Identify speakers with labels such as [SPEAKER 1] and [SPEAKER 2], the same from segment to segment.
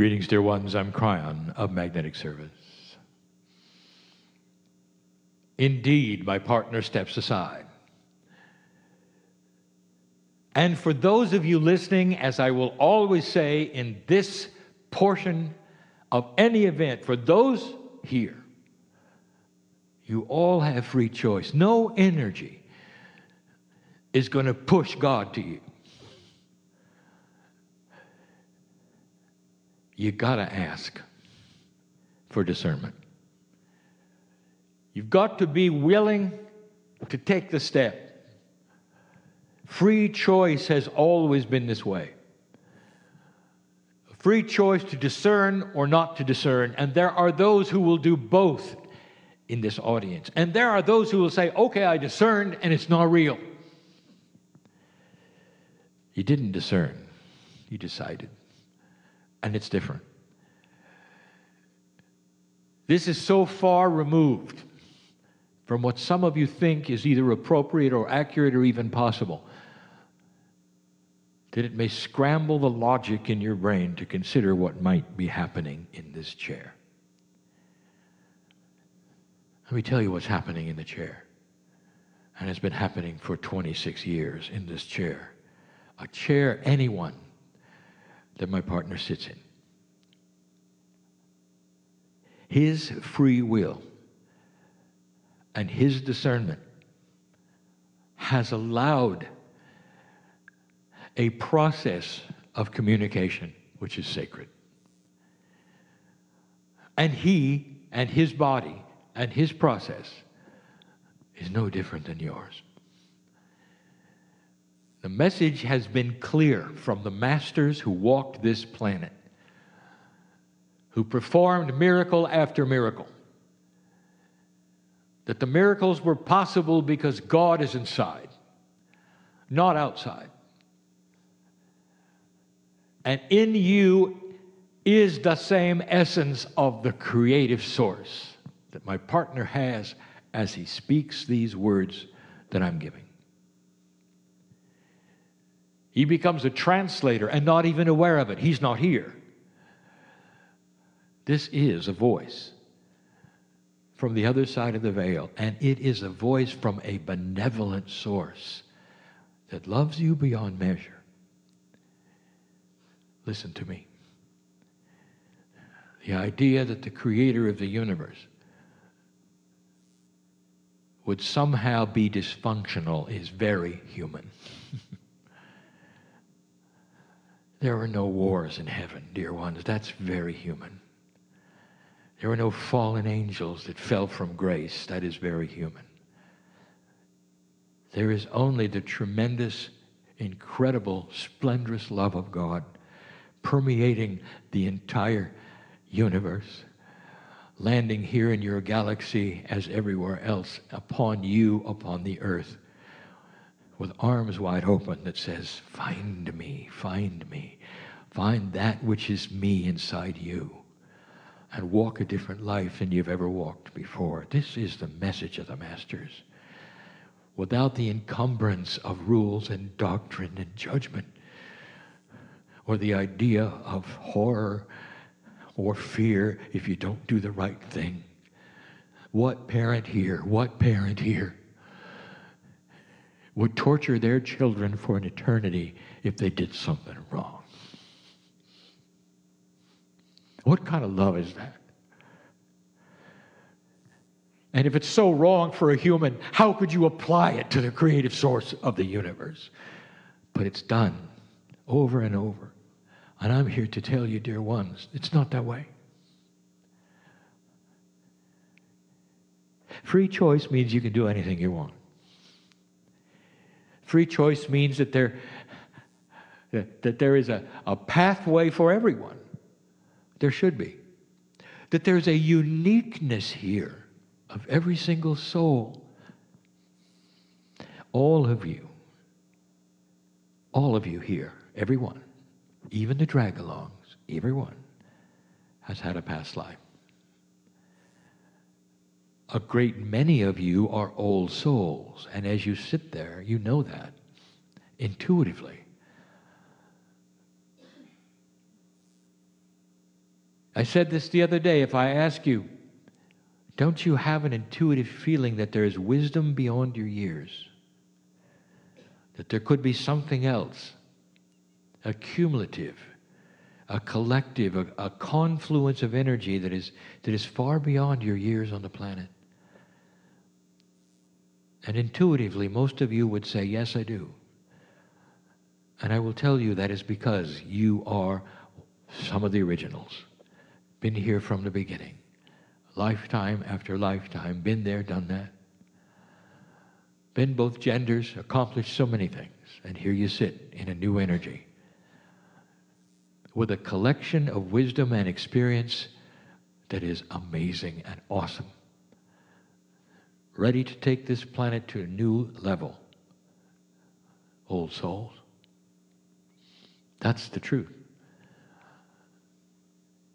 [SPEAKER 1] Greetings, dear ones. I'm Kryon of Magnetic Service. Indeed, my partner steps aside. And for those of you listening, as I will always say in this portion of any event, for those here, you all have free choice. No energy is going to push God to you. You got to ask for discernment. You've got to be willing to take the step. Free choice has always been this way. Free choice to discern or not to discern. And there are those who will do both in this audience. And there are those who will say, okay, I discerned and it's not real. You didn't discern. You decided. And it's different. This is so far removed from what some of you think is either appropriate or accurate or even possible, that it may scramble the logic in your brain to consider what might be happening in this chair. Let me tell you what's happening in the chair. And it's been happening for 26 years in this chair. A chair, anyone that my partner sits in. His free will and his discernment has allowed a process of communication which is sacred. And he and his body and his process is no different than yours. The message has been clear from the masters who walked this planet, who performed miracle after miracle, that the miracles were possible because God is inside, not outside. And in you is the same essence of the creative source that my partner has as he speaks these words that I'm giving. He becomes a translator and not even aware of it. He's not here. This is a voice from the other side of the veil, and it is a voice from a benevolent source that loves you beyond measure. Listen to me. The idea that the creator of the universe would somehow be dysfunctional is very human. There are no wars in heaven, dear ones. That's very human. There are no fallen angels that fell from grace. That is very human. There is only the tremendous, incredible, splendorous love of God permeating the entire universe, landing here in your galaxy as everywhere else, upon you, upon the earth, with arms wide open that says, find me, find that which is me inside you, and walk a different life than you've ever walked before. This is the message of the Masters. Without the encumbrance of rules and doctrine and judgment, or the idea of horror or fear if you don't do the right thing. What parent here would torture their children for an eternity if they did something wrong? What kind of love is that? And if it's so wrong for a human, how could you apply it to the creative source of the universe? But it's done over and over. And I'm here to tell you, dear ones, it's not that way. Free choice means you can do anything you want. Free choice means that there is a pathway for everyone. There should be. That there's a uniqueness here of every single soul. All of you here, everyone, even the drag-alongs, everyone has had a past life. A great many of you are old souls, and as you sit there, you know that intuitively. I said this the other day. If I ask you, don't you have an intuitive feeling that there is wisdom beyond your years? That there could be something else, a cumulative, a collective, a confluence of energy that is far beyond your years on the planet? And intuitively, most of you would say, yes, I do. And I will tell you that is because you are some of the originals. Been here from the beginning. Lifetime after lifetime. Been there, done that. Been both genders, accomplished so many things. And here you sit in a new energy, with a collection of wisdom and experience that is amazing and awesome. Ready to take this planet to a new level. Old souls. That's the truth.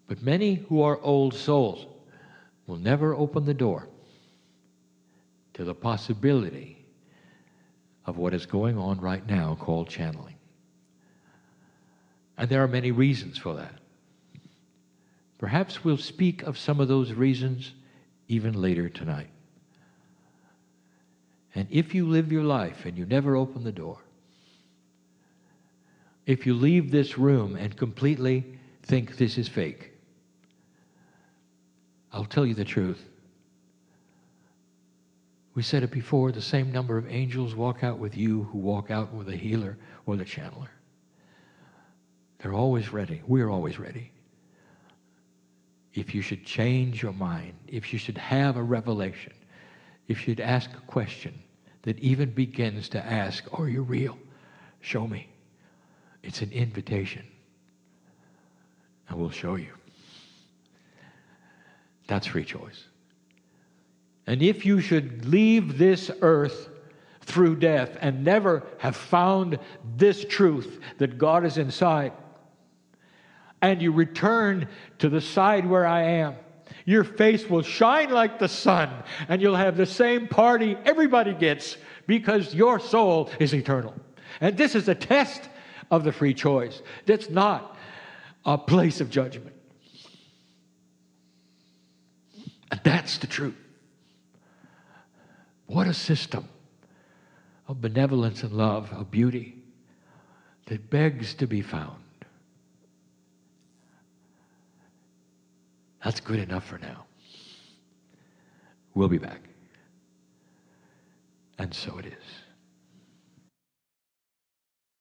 [SPEAKER 1] But many who are old souls will never open the door to the possibility of what is going on right now called channeling. And there are many reasons for that. Perhaps we'll speak of some of those reasons even later tonight. And if you live your life and you never open the door, if you leave this room and completely think this is fake, I'll tell you the truth. We said it before, the same number of angels walk out with you who walk out with the healer or the channeler. They're always ready. We're always ready. If you should change your mind, if you should have a revelation, if you'd ask a question that even begins to ask, are you real? Show me. It's an invitation. And we'll show you. That's free choice. And if you should leave this earth through death and never have found this truth that God is inside, and you return to the side where I am, your face will shine like the sun, and you'll have the same party everybody gets, because your soul is eternal. And this is a test of the free choice. That's not a place of judgment. And that's the truth. What a system of benevolence and love, of beauty, that begs to be found. That's good enough for now. We'll be back. And so it is.